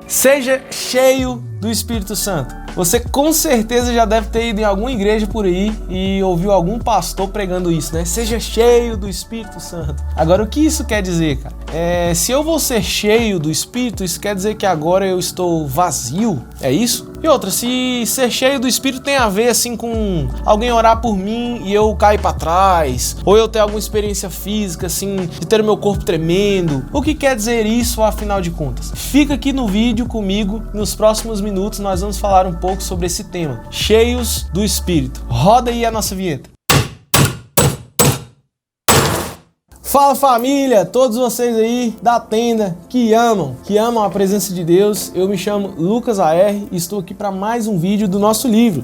Seja cheio do Espírito Santo. Você com certeza já deve ter ido em alguma igreja por aí e ouviu algum pastor pregando isso, né? Seja cheio do Espírito Santo. Agora, o que isso quer dizer, cara? Se eu vou ser cheio do Espírito, isso quer dizer que agora eu estou vazio? É isso? E outra, se ser cheio do Espírito tem a ver assim com alguém orar por mim e eu cair pra trás, ou eu ter alguma experiência física assim, de ter o meu corpo tremendo, o que quer dizer isso afinal de contas? Fica aqui no vídeo comigo, nos próximos minutos nós vamos falar um pouco sobre esse tema, cheios do Espírito. Roda aí a nossa vinheta. Fala família, todos vocês aí da tenda que amam a presença de Deus. Eu me chamo Lucas AR e estou aqui para mais um vídeo do nosso livro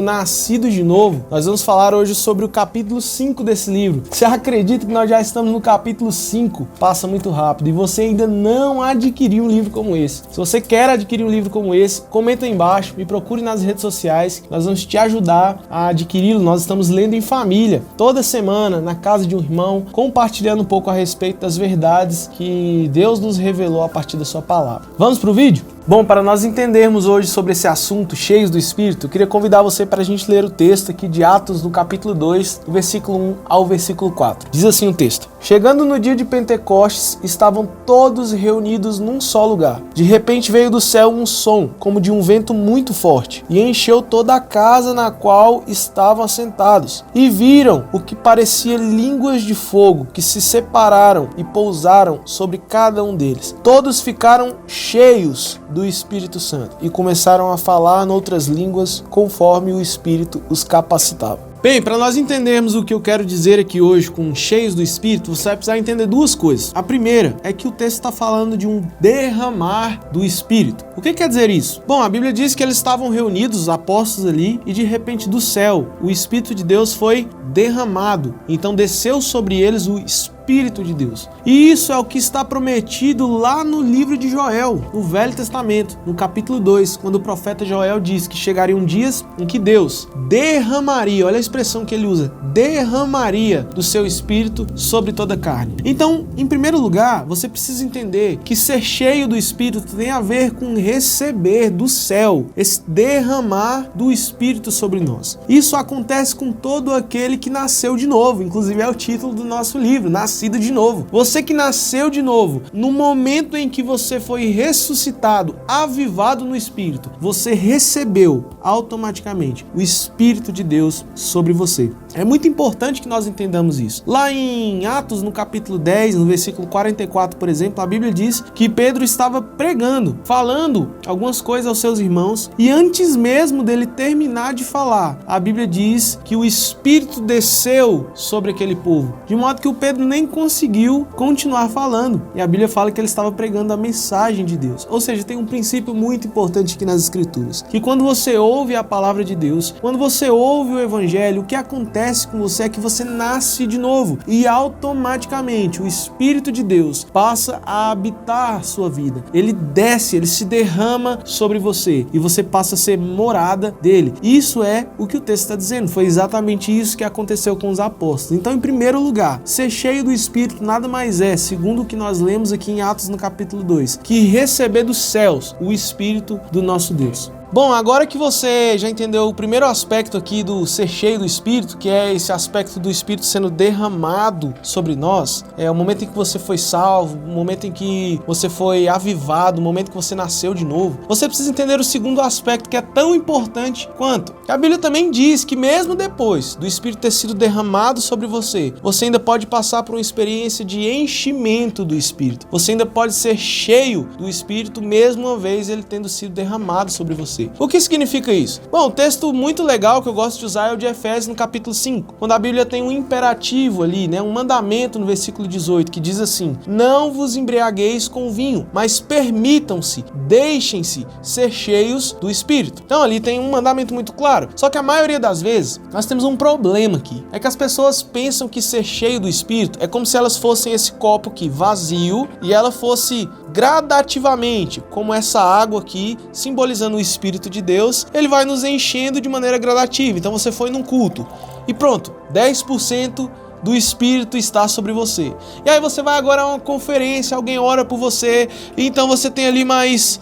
Nascido de Novo. Nós vamos falar hoje sobre o capítulo 5 desse livro. Você acredita que nós já estamos no capítulo 5? Passa muito rápido e você ainda não adquiriu um livro como esse. Se você quer adquirir um livro como esse, comenta aí embaixo, me procure nas redes sociais, nós vamos te ajudar a adquiri-lo. Nós estamos lendo em família, toda semana, na casa de um irmão, compartilhando um pouco a respeito das verdades que Deus nos revelou a partir da sua palavra. Vamos pro vídeo? Bom, para nós entendermos hoje sobre esse assunto, cheios do Espírito, eu queria convidar você para a gente ler o texto aqui de Atos, no capítulo 2, do versículo 1 ao versículo 4. Diz assim o texto: Chegando no dia de Pentecostes, estavam todos reunidos num só lugar. De repente veio do céu um som, como de um vento muito forte, e encheu toda a casa na qual estavam assentados. E viram o que parecia línguas de fogo, que se separaram e pousaram sobre cada um deles. Todos ficaram cheios do Espírito Santo e começaram a falar noutras línguas conforme o Espírito os capacitava. Bem, para nós entendermos o que eu quero dizer aqui hoje com cheios do Espírito, você vai precisar entender duas coisas. A primeira é que o texto está falando de um derramar do Espírito. O que quer dizer isso? Bom, a Bíblia diz que eles estavam reunidos, os apóstolos ali, e de repente do céu, o Espírito de Deus foi derramado. Então desceu sobre eles o Espírito de Deus. E isso é o que está prometido lá no livro de Joel, no Velho Testamento, no capítulo 2, quando o profeta Joel diz que chegariam dias em que Deus derramaria, olha a expressão que ele usa, derramaria do seu Espírito sobre toda a carne. Então, em primeiro lugar, você precisa entender que ser cheio do Espírito tem a ver com receber do céu, esse derramar do Espírito sobre nós. Isso acontece com todo aquele que nasceu de novo, inclusive é o título do nosso livro, Nascido de Novo. Você que nasceu de novo, no momento em que você foi ressuscitado, avivado no Espírito, você recebeu automaticamente o Espírito de Deus sobre você. É muito importante que nós entendamos isso. Lá em Atos, no capítulo 10, no versículo 44, por exemplo, a Bíblia diz que Pedro estava pregando, falando algumas coisas aos seus irmãos, e antes mesmo dele terminar de falar, a Bíblia diz que o Espírito desceu sobre aquele povo, de modo que o Pedro nem conseguiu continuar falando. E a Bíblia fala que ele estava pregando a mensagem de Deus. Ou seja, tem um princípio muito importante aqui nas Escrituras, que quando você ouve a palavra de Deus, quando você ouve o Evangelho, o que acontece com você é que você nasce de novo e automaticamente o Espírito de Deus passa a habitar a sua vida. Ele desce, ele se derrama sobre você e você passa a ser morada dele. Isso é o que o texto está dizendo. Foi exatamente isso que aconteceu com os apóstolos. Então, em primeiro lugar, ser cheio do Espírito nada mais é, segundo o que nós lemos aqui em Atos no capítulo 2, que receber dos céus o Espírito do nosso Deus. Bom, agora que você já entendeu o primeiro aspecto aqui do ser cheio do Espírito, que é esse aspecto do Espírito sendo derramado sobre nós, é o momento em que você foi salvo, o momento em que você foi avivado, o momento que você nasceu de novo, você precisa entender o segundo aspecto, que é tão importante quanto. A Bíblia também diz que mesmo depois do Espírito ter sido derramado sobre você, você ainda pode passar por uma experiência de enchimento do Espírito. Você ainda pode ser cheio do Espírito mesmo uma vez ele tendo sido derramado sobre você. O que significa isso? Bom, um texto muito legal que eu gosto de usar é o de Efésios no capítulo 5, quando a Bíblia tem um imperativo ali, um mandamento no versículo 18, que diz assim: não vos embriagueis com vinho, mas permitam-se, deixem-se ser cheios do Espírito. Então ali tem um mandamento muito claro, só que a maioria das vezes nós temos um problema aqui, é que as pessoas pensam que ser cheio do Espírito é como se elas fossem esse copo aqui vazio e ela fosse gradativamente, como essa água aqui, simbolizando o Espírito de Deus, ele vai nos enchendo de maneira gradativa. Então você foi num culto e pronto, 10% do Espírito está sobre você. E aí você vai agora a uma conferência, alguém ora por você, e então você tem ali mais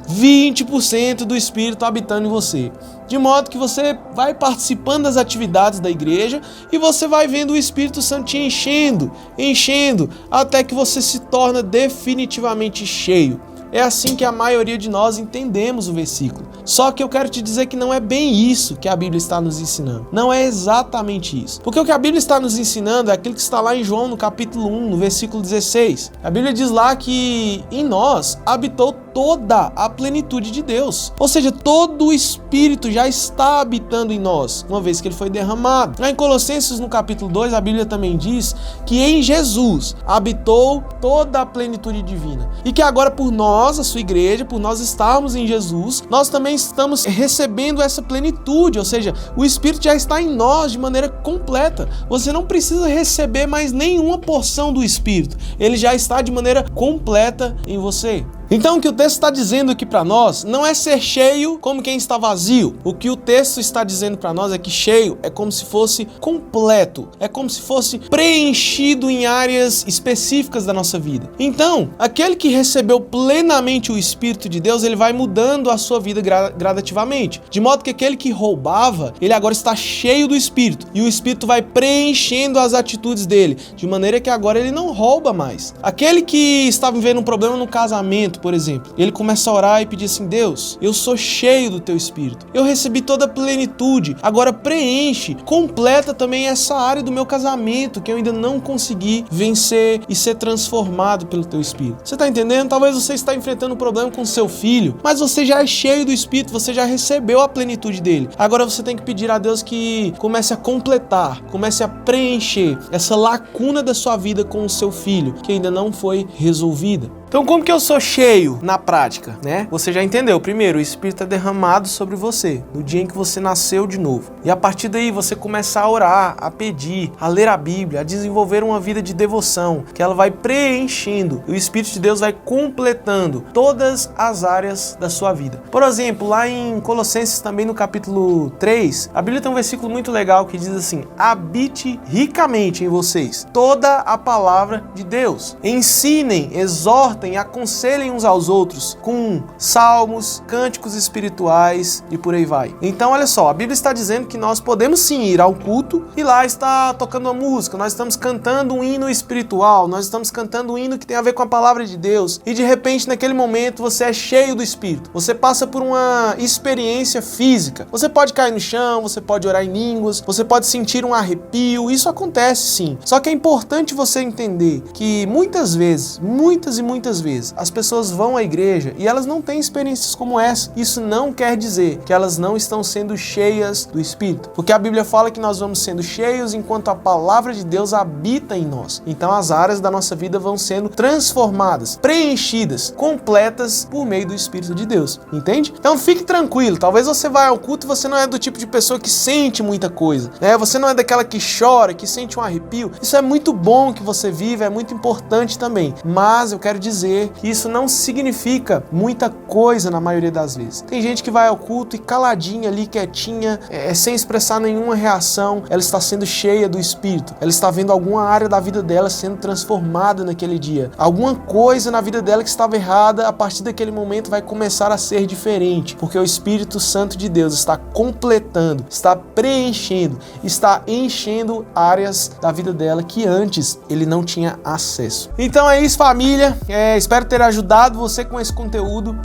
20% do Espírito habitando em você. De modo que você vai participando das atividades da igreja e você vai vendo o Espírito Santo te enchendo, até que você se torna definitivamente cheio. É assim que a maioria de nós entendemos o versículo. Só que eu quero te dizer que não é bem isso que a Bíblia está nos ensinando. Não é exatamente isso. Porque o que a Bíblia está nos ensinando é aquilo que está lá em João, no capítulo 1, no versículo 16. A Bíblia diz lá que em nós habitou toda a plenitude de Deus. Ou seja, todo o Espírito já está habitando em nós, uma vez que ele foi derramado. Lá em Colossenses, no capítulo 2, a Bíblia também diz que em Jesus habitou toda a plenitude divina. E que agora por nós, a sua igreja, por nós estarmos em Jesus, nós também estamos recebendo essa plenitude, ou seja, o Espírito já está em nós de maneira completa. Você não precisa receber mais nenhuma porção do Espírito, ele já está de maneira completa em você. Então o que o texto está dizendo aqui para nós não é ser cheio como quem está vazio. O que o texto está dizendo para nós é que cheio é como se fosse completo, é como se fosse preenchido em áreas específicas da nossa vida. Então, aquele que recebeu plenamente o Espírito de Deus, ele vai mudando a sua vida gradativamente. De modo que aquele que roubava, ele agora está cheio do Espírito. E o Espírito vai preenchendo as atitudes dele, de maneira que agora ele não rouba mais. Aquele que está vivendo um problema no casamento, por exemplo, ele começa a orar e pedir assim: Deus, eu sou cheio do teu Espírito, eu recebi toda a plenitude, agora preenche, completa também essa área do meu casamento que eu ainda não consegui vencer e ser transformado pelo teu Espírito. Você está entendendo? Talvez você está enfrentando um problema com seu filho, mas você já é cheio do Espírito, você já recebeu a plenitude dele. Agora você tem que pedir a Deus que comece a completar, comece a preencher essa lacuna da sua vida com o seu filho, que ainda não foi resolvida. Então, como que eu sou cheio na prática, né? Você já entendeu. Primeiro, o Espírito é derramado sobre você no dia em que você nasceu de novo. E a partir daí você começa a orar, a pedir, a ler a Bíblia, a desenvolver uma vida de devoção, que ela vai preenchendo. E o Espírito de Deus vai completando todas as áreas da sua vida. Por exemplo, lá em Colossenses, também no capítulo 3, a Bíblia tem um versículo muito legal que diz assim: habite ricamente em vocês toda a palavra de Deus. Ensinem, exortem, aconselhem uns aos outros com salmos, cânticos espirituais e por aí vai. Então, olha só, a Bíblia está dizendo que nós podemos sim ir ao culto e lá está tocando uma música, nós estamos cantando um hino espiritual, nós estamos cantando um hino que tem a ver com a palavra de Deus e de repente naquele momento você é cheio do Espírito, você passa por uma experiência física, você pode cair no chão, você pode orar em línguas, você pode sentir um arrepio, isso acontece sim. Só que é importante você entender que muitas vezes, muitas vezes, as pessoas vão à igreja e elas não têm experiências como essa. Isso não quer dizer que elas não estão sendo cheias do Espírito, porque a Bíblia fala que nós vamos sendo cheios enquanto a palavra de Deus habita em nós. Então as áreas da nossa vida vão sendo transformadas, preenchidas, completas por meio do Espírito de Deus, entende? Então fique tranquilo, talvez você vá ao culto e você não é do tipo de pessoa que sente muita coisa, né? Você não é daquela que chora, que sente um arrepio. Isso é muito bom que você vive, é muito importante também, mas eu quero dizer que isso não significa muita coisa na maioria das vezes. Tem gente que vai ao culto e caladinha ali, quietinha, sem expressar nenhuma reação, ela está sendo cheia do Espírito, ela está vendo alguma área da vida dela sendo transformada naquele dia. Alguma coisa na vida dela que estava errada, a partir daquele momento vai começar a ser diferente, porque o Espírito Santo de Deus está completando, está preenchendo, está enchendo áreas da vida dela que antes ele não tinha acesso. Então é isso, família. Espero ter ajudado você com esse conteúdo.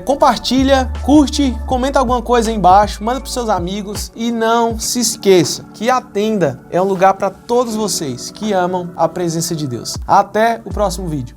Compartilha, curte, comenta alguma coisa aí embaixo, manda para os seus amigos e não se esqueça que a tenda é um lugar para todos vocês que amam a presença de Deus. Até o próximo vídeo.